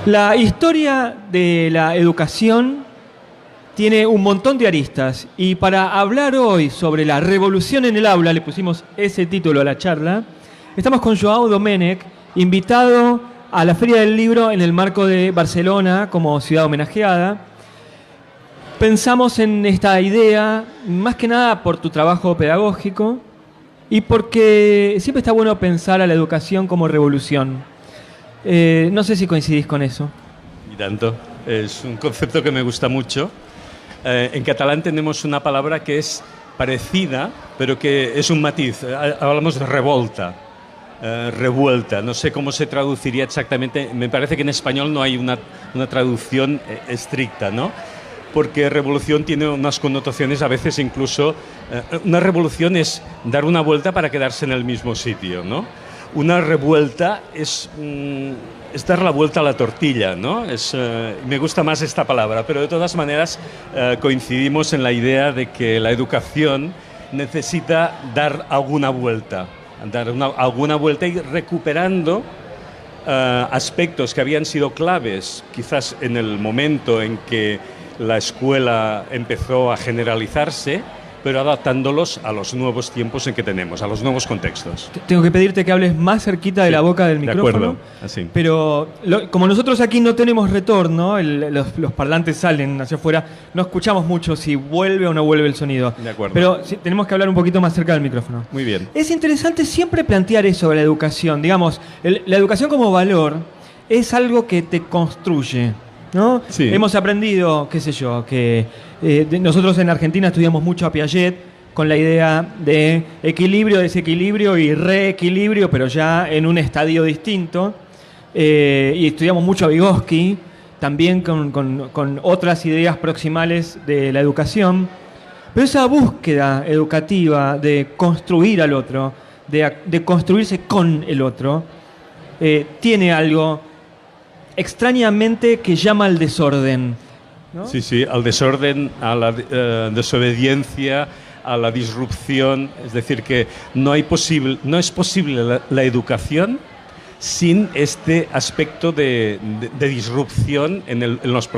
La historia de la educación tiene un montón de aristas y para hablar hoy sobre la revolución en el aula, le pusimos ese título a la charla, estamos con Joao Domènech, invitado a la Feria del Libro en el marco de Barcelona como ciudad homenajeada. Pensamos en esta idea más que nada por tu trabajo pedagógico y porque siempre está bueno pensar a la educación como revolución. No sé si coincidís con eso. Y tanto. Es un concepto que me gusta mucho. En catalán tenemos una palabra que es parecida, pero que es un matiz. Hablamos de revolta. Revuelta. No sé cómo se traduciría exactamente. Me parece que en español no hay una traducción estricta, ¿no? Porque revolución tiene unas connotaciones a veces incluso... una revolución es dar una vuelta para quedarse en el mismo sitio, ¿no? Una revuelta es dar la vuelta a la tortilla, ¿no? Me gusta más esta palabra, pero de todas maneras coincidimos en la idea de que la educación necesita dar alguna vuelta y recuperando aspectos que habían sido claves, quizás en el momento en que la escuela empezó a generalizarse, pero adaptándolos a los nuevos tiempos en que tenemos, a los nuevos contextos. Tengo que pedirte que hables más cerquita de la boca del micrófono. De acuerdo, así. Pero como nosotros aquí no tenemos retorno, los parlantes salen hacia afuera, no escuchamos mucho si vuelve o no vuelve el sonido. De acuerdo. Pero sí, tenemos que hablar un poquito más cerca del micrófono. Muy bien. Es interesante siempre plantear eso de la educación. Digamos, la educación como valor es algo que te construye, ¿no? Sí. Hemos aprendido, qué sé yo, que nosotros en Argentina estudiamos mucho a Piaget con la idea de equilibrio, desequilibrio y reequilibrio, pero ya en un estadio distinto. Y estudiamos mucho a Vygotsky, también con otras ideas proximales de la educación. Pero esa búsqueda educativa de construir al otro, de construirse con el otro, tiene algo extrañamente que llama al desorden, ¿no? Sí, al desorden, a la desobediencia, a la disrupción. Es decir, que no es posible la educación sin este aspecto de disrupción en los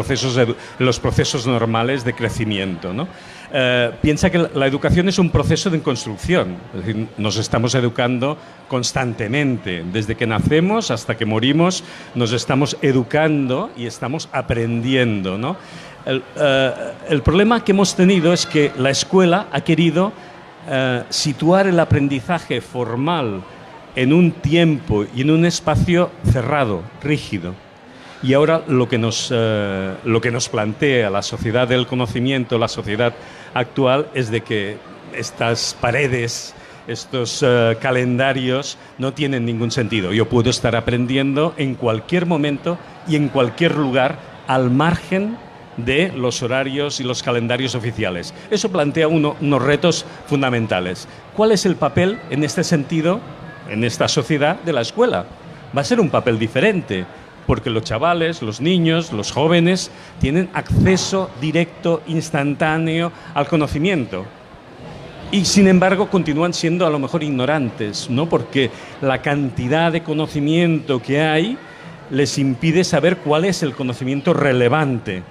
procesos normales de crecimiento, ¿no? Piensa que la educación es un proceso de construcción, es decir, nos estamos educando constantemente, desde que nacemos hasta que morimos, nos estamos educando y estamos aprendiendo, ¿no? El problema que hemos tenido es que la escuela ha querido situar el aprendizaje formal en un tiempo y en un espacio cerrado, rígido. Y ahora lo que nos plantea la sociedad del conocimiento, la sociedad actual, es de que estas paredes, estos calendarios no tienen ningún sentido. Yo puedo estar aprendiendo en cualquier momento y en cualquier lugar al margen de los horarios y los calendarios oficiales. Eso plantea unos retos fundamentales. ¿Cuál es el papel en este sentido, en esta sociedad, de la escuela? Va a ser un papel diferente, porque los chavales, los niños, los jóvenes tienen acceso directo, instantáneo al conocimiento. Y sin embargo continúan siendo a lo mejor ignorantes, ¿no? Porque la cantidad de conocimiento que hay les impide saber cuál es el conocimiento relevante.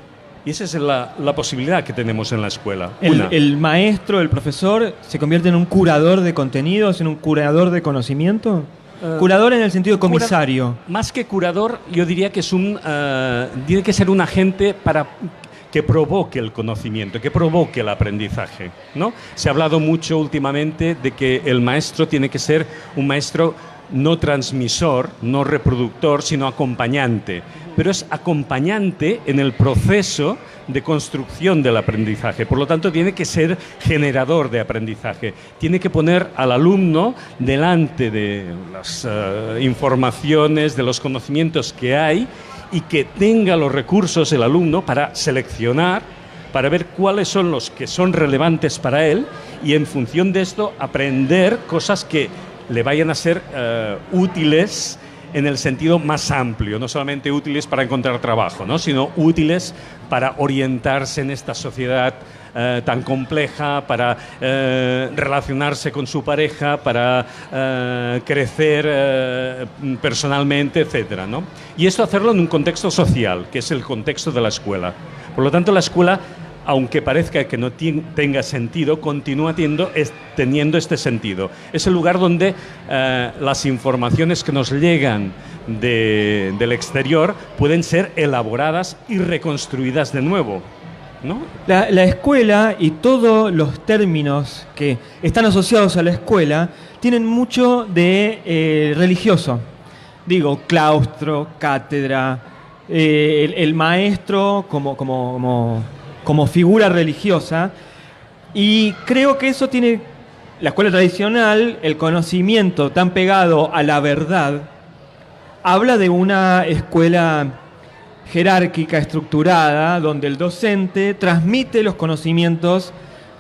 Y esa es la posibilidad que tenemos en la escuela. ¿El maestro, el profesor, se convierte en un curador de contenidos, en un curador de conocimiento? Curador en el sentido de comisario. Más que curador, yo diría que tiene que ser un agente que provoque el conocimiento, que provoque el aprendizaje, ¿no? Se ha hablado mucho últimamente de que el maestro tiene que ser un maestro no transmisor, no reproductor, sino acompañante. Pero es acompañante en el proceso de construcción del aprendizaje. Por lo tanto, tiene que ser generador de aprendizaje. Tiene que poner al alumno delante de las informaciones, de los conocimientos que hay, y que tenga los recursos el alumno para seleccionar, para ver cuáles son los que son relevantes para él, y en función de esto aprender cosas que le vayan a ser útiles en el sentido más amplio, no solamente útiles para encontrar trabajo, ¿no? Sino útiles para orientarse en esta sociedad tan compleja para relacionarse con su pareja, para crecer personalmente, etcétera, ¿no? Y esto hacerlo en un contexto social, que es el contexto de la escuela. Por lo tanto, la escuela, aunque parezca que no tenga sentido, continúa teniendo este sentido. Es el lugar donde las informaciones que nos llegan del exterior pueden ser elaboradas y reconstruidas de nuevo, ¿no? La escuela y todos los términos que están asociados a la escuela tienen mucho de religioso. Digo, claustro, cátedra, el maestro como figura religiosa, y creo que eso tiene la escuela tradicional, el conocimiento tan pegado a la verdad, habla de una escuela jerárquica, estructurada, donde el docente transmite los conocimientos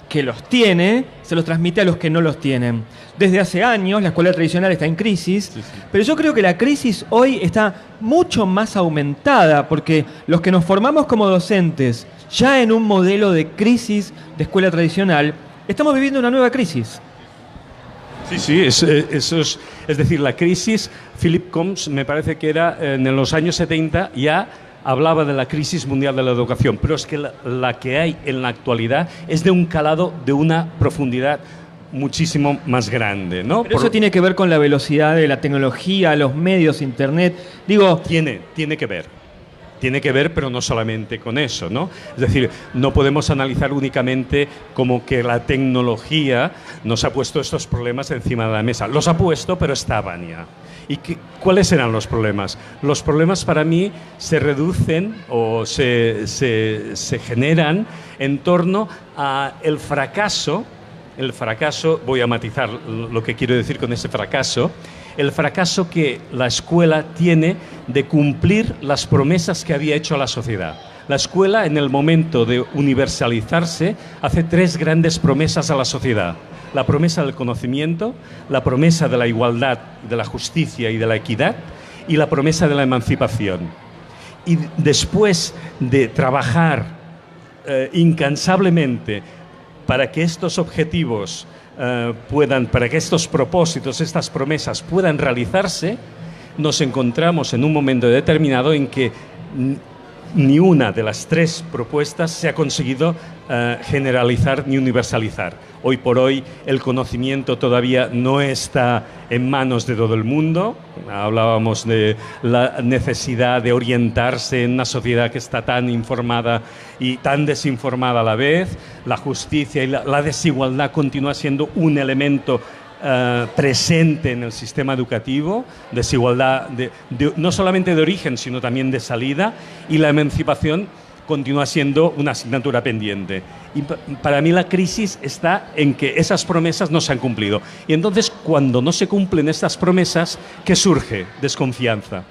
que los tiene, se los transmite a los que no los tienen. Desde hace años la escuela tradicional está en crisis, pero yo creo que la crisis hoy está mucho más aumentada, porque los que nos formamos como docentes, ya en un modelo de crisis de escuela tradicional, estamos viviendo una nueva crisis. Sí, eso es decir, la crisis, Philip Combs, me parece que era en los años 70, ya hablaba de la crisis mundial de la educación, pero es que la que hay en la actualidad es de un calado, de una profundidad muchísimo más grande, ¿no? Pero eso tiene que ver con la velocidad de la tecnología, los medios, internet. Digo, tiene que ver. Tiene que ver, pero no solamente con eso, ¿no? Es decir, no podemos analizar únicamente como que la tecnología nos ha puesto estos problemas encima de la mesa. Los ha puesto, pero estaban ya. ¿Y cuáles eran los problemas? Los problemas para mí se reducen o se generan en torno a el fracaso, voy a matizar lo que quiero decir con ese fracaso, el fracaso que la escuela tiene de cumplir las promesas que había hecho a la sociedad. La escuela, en el momento de universalizarse, hace 3 grandes promesas a la sociedad. La promesa del conocimiento, la promesa de la igualdad, de la justicia y de la equidad, y la promesa de la emancipación. Y después de trabajar incansablemente para que estos objetivos para que estos propósitos, estas promesas puedan realizarse, nos encontramos en un momento determinado en que ni una de las 3 propuestas se ha conseguido generalizar ni universalizar. Hoy por hoy el conocimiento todavía no está en manos de todo el mundo. Hablábamos de la necesidad de orientarse en una sociedad que está tan informada y tan desinformada a la vez. La justicia y la desigualdad continúa siendo un elemento presente en el sistema educativo, desigualdad no solamente de origen, sino también de salida, y la emancipación continúa siendo una asignatura pendiente. Y para mí la crisis está en que esas promesas no se han cumplido. Y entonces, cuando no se cumplen estas promesas, ¿qué surge? Desconfianza.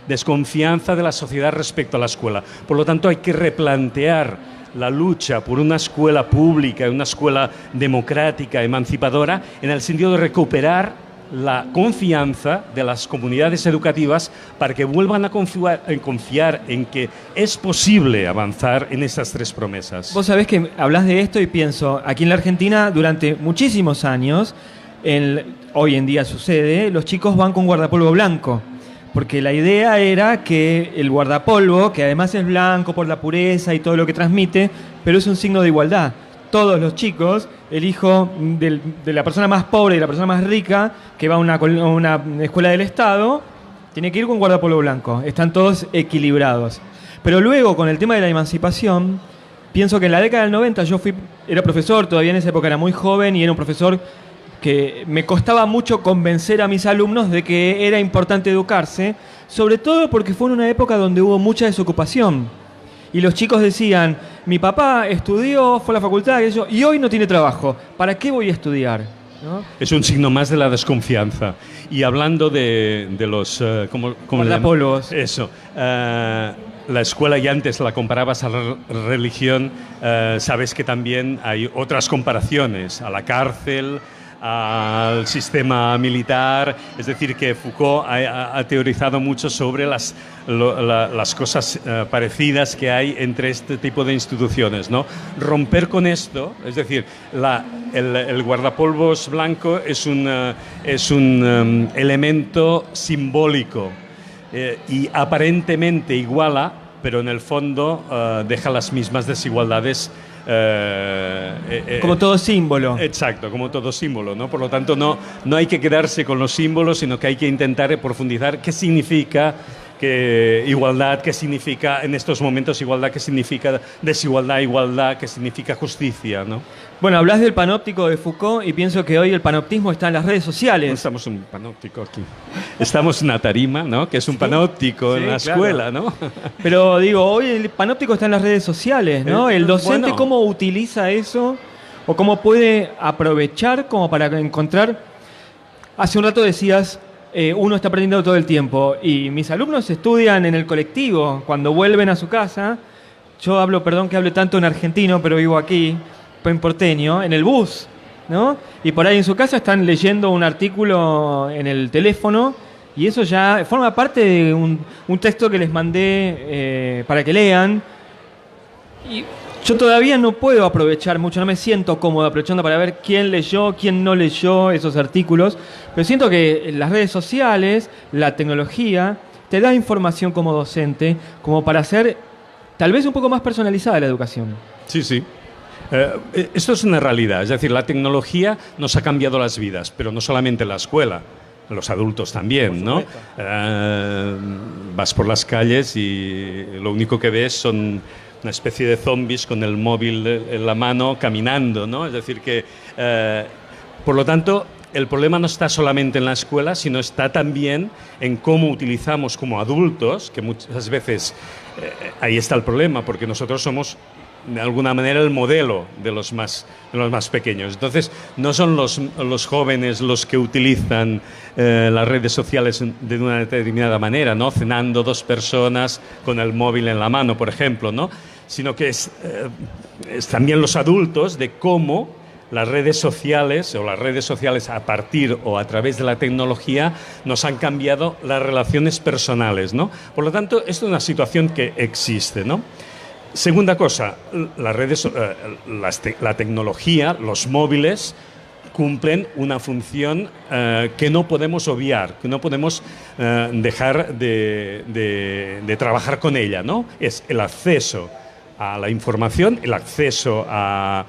Desconfianza de la sociedad respecto a la escuela. Por lo tanto, hay que replantear la lucha por una escuela pública, una escuela democrática, emancipadora, en el sentido de recuperar la confianza de las comunidades educativas para que vuelvan a confiar en que es posible avanzar en esas 3 promesas. Vos sabés que hablas de esto y pienso, aquí en la Argentina durante muchísimos años, hoy en día sucede, los chicos van con guardapolvo blanco, porque la idea era que el guardapolvo, que además es blanco por la pureza y todo lo que transmite, pero es un signo de igualdad. Todos los chicos, el hijo de la persona más pobre y la persona más rica, que va a una escuela del Estado, tiene que ir con guardapolvo blanco. Están todos equilibrados. Pero luego, con el tema de la emancipación, pienso que en la década del 90 era profesor, todavía en esa época era muy joven, y era un profesor que me costaba mucho convencer a mis alumnos de que era importante educarse, sobre todo porque fue en una época donde hubo mucha desocupación. Y los chicos decían, mi papá estudió, fue a la facultad, y hoy no tiene trabajo. ¿Para qué voy a estudiar? ¿No? Es un signo más de la desconfianza. Y hablando de los... ¿cómo le llaman? Eso. La escuela, y antes la comparabas a la religión, sabes que también hay otras comparaciones, a la cárcel, al sistema militar. Es decir, que Foucault ha teorizado mucho sobre las cosas parecidas que hay entre este tipo de instituciones, ¿no? Romper con esto, es decir, el guardapolvos blanco es un elemento simbólico y aparentemente iguala, pero en el fondo deja las mismas desigualdades. Como todo símbolo. Exacto, como todo símbolo, ¿no? Por lo tanto, no hay que quedarse con los símbolos, sino que hay que intentar profundizar qué significa igualdad, qué significa en estos momentos igualdad, qué significa desigualdad, igualdad, qué significa justicia, ¿no? Bueno, hablas del panóptico de Foucault y pienso que hoy el panoptismo está en las redes sociales. No estamos en un panóptico aquí. Estamos en una tarima, ¿no? Que es un panóptico en la escuela, ¿no? Pero digo, hoy el panóptico está en las redes sociales, ¿no? El docente, bueno, ¿cómo utiliza eso? ¿O cómo puede aprovechar como para encontrar? Hace un rato decías, uno está aprendiendo todo el tiempo y mis alumnos estudian en el colectivo. Cuando vuelven a su casa, yo hablo, perdón que hable tanto en argentino, pero vivo aquí, en porteño, en el bus, ¿no? Y por ahí en su casa están leyendo un artículo en el teléfono y eso ya forma parte de un texto que les mandé para que lean. Y yo todavía no puedo aprovechar mucho, no me siento cómodo aprovechando para ver quién leyó, quién no leyó esos artículos, pero siento que las redes sociales, la tecnología, te da información como docente, como para hacer tal vez un poco más personalizada la educación. Sí, sí. Esto es una realidad, es decir, la tecnología nos ha cambiado las vidas, pero no solamente en la escuela, los adultos también, ¿no? Vas por las calles y lo único que ves son una especie de zombies con el móvil en la mano caminando, ¿no? Es decir que, por lo tanto, el problema no está solamente en la escuela, sino está también en cómo utilizamos como adultos, que muchas veces ahí está el problema, porque nosotros somos de alguna manera el modelo de los más pequeños. Entonces, no son los jóvenes los que utilizan las redes sociales de una determinada manera, ¿no? Cenando dos personas con el móvil en la mano, por ejemplo, ¿no? Sino que es también los adultos de cómo las redes sociales a partir o a través de la tecnología nos han cambiado las relaciones personales, ¿no? Por lo tanto, esto es una situación que existe, ¿no? Segunda cosa, la tecnología, los móviles, cumplen una función que no podemos obviar, que no podemos dejar de trabajar con ella, ¿no? Es el acceso a la información, el acceso a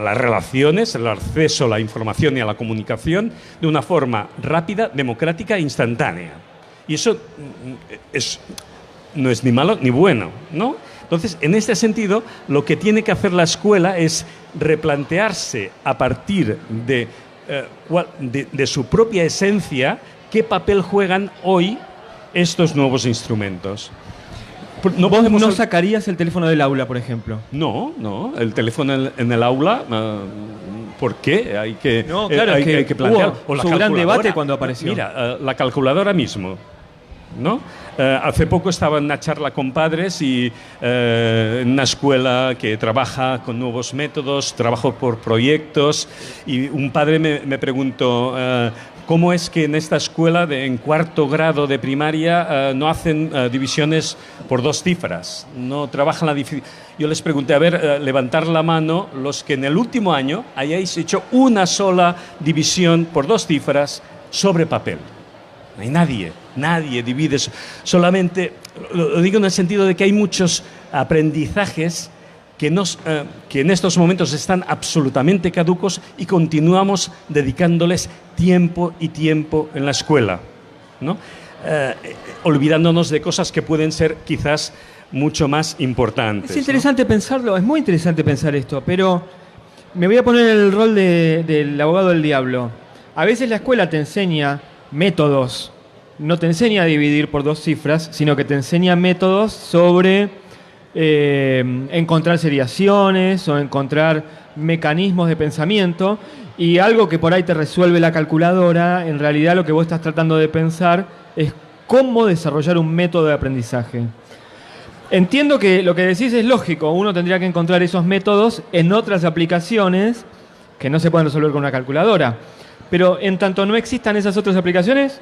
las relaciones, el acceso a la información y a la comunicación de una forma rápida, democrática e instantánea. Y eso no es ni malo ni bueno, ¿no? Entonces, en este sentido, lo que tiene que hacer la escuela es replantearse a partir de su propia esencia qué papel juegan hoy estos nuevos instrumentos. ¿Vos no sacarías el teléfono del aula, por ejemplo? No, el teléfono en el aula, ¿por qué? Hay que plantear. Hubo su gran debate cuando apareció. Mira, la calculadora mismo, ¿no? Hace poco estaba en una charla con padres y en una escuela que trabaja con nuevos métodos, trabajo por proyectos, y un padre me preguntó ¿cómo es que en esta escuela en cuarto grado de primaria no hacen divisiones por dos cifras? No trabajan la dificultad. Yo les pregunté, a ver, levantar la mano los que en el último año hayáis hecho una sola división por dos cifras sobre papel. No hay nadie divide eso. Solamente, lo digo en el sentido de que hay muchos aprendizajes que en estos momentos están absolutamente caducos y continuamos dedicándoles tiempo y tiempo en la escuela, ¿no? Olvidándonos de cosas que pueden ser quizás mucho más importantes. Es interesante, ¿no?, pensarlo, es muy interesante pensar esto, pero me voy a poner en el rol del abogado del diablo. A veces la escuela te enseña métodos, no te enseña a dividir por dos cifras, sino que te enseña métodos sobre encontrar seriaciones o encontrar mecanismos de pensamiento, y algo que por ahí te resuelve la calculadora, en realidad lo que vos estás tratando de pensar es cómo desarrollar un método de aprendizaje. Entiendo que lo que decís es lógico, uno tendría que encontrar esos métodos en otras aplicaciones que no se pueden resolver con una calculadora. Pero en tanto no existan esas otras aplicaciones...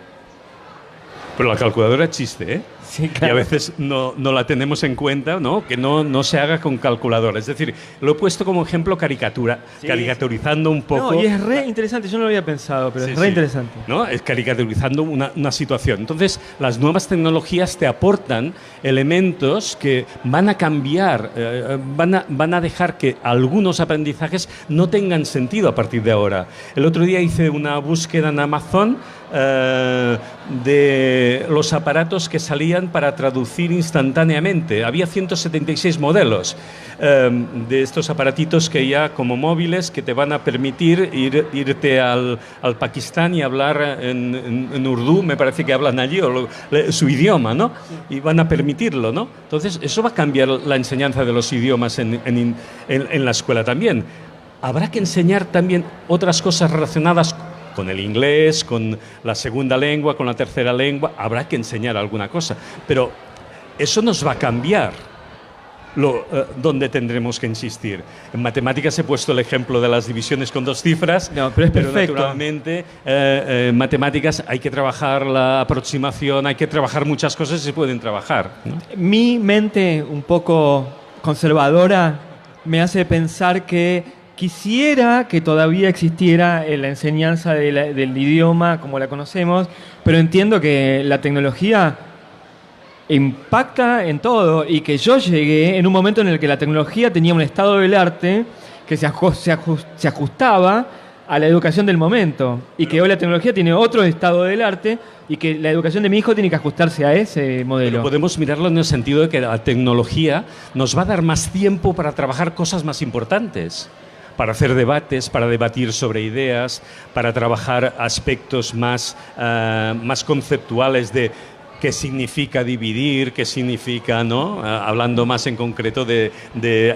Pero la calculadora existe, ¿eh? Sí, Y claro. a veces no la tenemos en cuenta, ¿no? Que no se haga con calculadora. Es decir, lo he puesto como ejemplo caricaturizando un poco. No, y es re interesante, yo no lo había pensado, pero Sí, es re sí. interesante. ¿No? Es caricaturizando una situación. Entonces, las nuevas tecnologías te aportan elementos que van a cambiar, van a dejar que algunos aprendizajes no tengan sentido a partir de ahora. El otro día hice una búsqueda en Amazon de los aparatos que salían para traducir instantáneamente. Había 176 modelos de estos aparatitos que ya como móviles que te van a permitir irte al Pakistán y hablar en urdu, me parece que hablan allí, o su idioma, ¿no? Y van a permitirlo, ¿no? Entonces, eso va a cambiar la enseñanza de los idiomas en la escuela también. Habrá que enseñar también otras cosas relacionadas con el inglés, con la segunda lengua, con la tercera lengua. Habrá que enseñar alguna cosa. Pero eso nos va a cambiar donde tendremos que insistir. En matemáticas he puesto el ejemplo de las divisiones con 2 cifras. No, pero es perfecto. Naturalmente, en matemáticas hay que trabajar la aproximación, hay que trabajar muchas cosas y se pueden trabajar, ¿no? Mi mente un poco conservadora me hace pensar que quisiera que todavía existiera la enseñanza del idioma como la conocemos, pero entiendo que la tecnología impacta en todo y que yo llegué en un momento en el que la tecnología tenía un estado del arte que se ajustaba a la educación del momento y que hoy la tecnología tiene otro estado del arte y que la educación de mi hijo tiene que ajustarse a ese modelo. Pero podemos mirarlo en el sentido de que la tecnología nos va a dar más tiempo para trabajar cosas más importantes, para hacer debates, para debatir sobre ideas, para trabajar aspectos más conceptuales de qué significa dividir, qué significa, ¿no? Hablando más en concreto de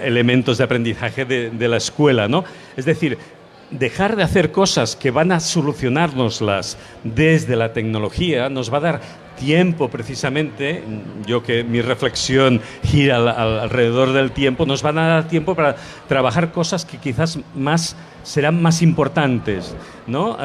elementos de aprendizaje de la escuela, ¿no? Es decir, dejar de hacer cosas que van a solucionárnoslas desde la tecnología nos va a dar tiempo precisamente, yo que mi reflexión gira alrededor del tiempo, nos van a dar tiempo para trabajar cosas que quizás serán más importantes, ¿no?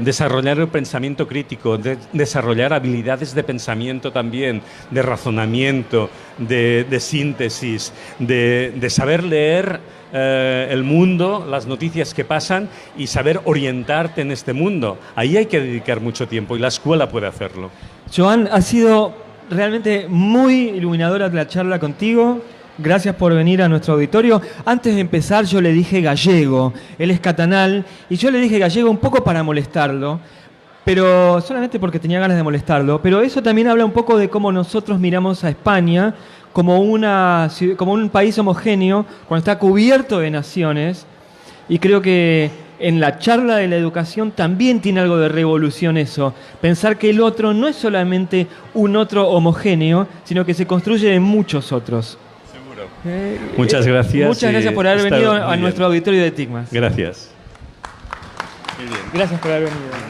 Desarrollar el pensamiento crítico, desarrollar habilidades de pensamiento también, de razonamiento, de síntesis, de saber leer el mundo, las noticias que pasan y saber orientarte en este mundo. Ahí hay que dedicar mucho tiempo y la escuela puede hacerlo. Joan, ha sido realmente muy iluminadora la charla contigo. Gracias por venir a nuestro auditorio. Antes de empezar yo le dije gallego, él es catalán, y yo le dije gallego un poco para molestarlo, pero solamente porque tenía ganas de molestarlo, pero eso también habla un poco de cómo nosotros miramos a España como un país homogéneo, cuando está cubierto de naciones, y creo que en la charla de la educación también tiene algo de revolución eso. Pensar que el otro no es solamente un otro homogéneo, sino que se construye de muchos otros. Seguro. Muchas gracias. Muchas gracias por haber venido a nuestro auditorio de TICMAS. Gracias. Muy bien. Gracias por haber venido.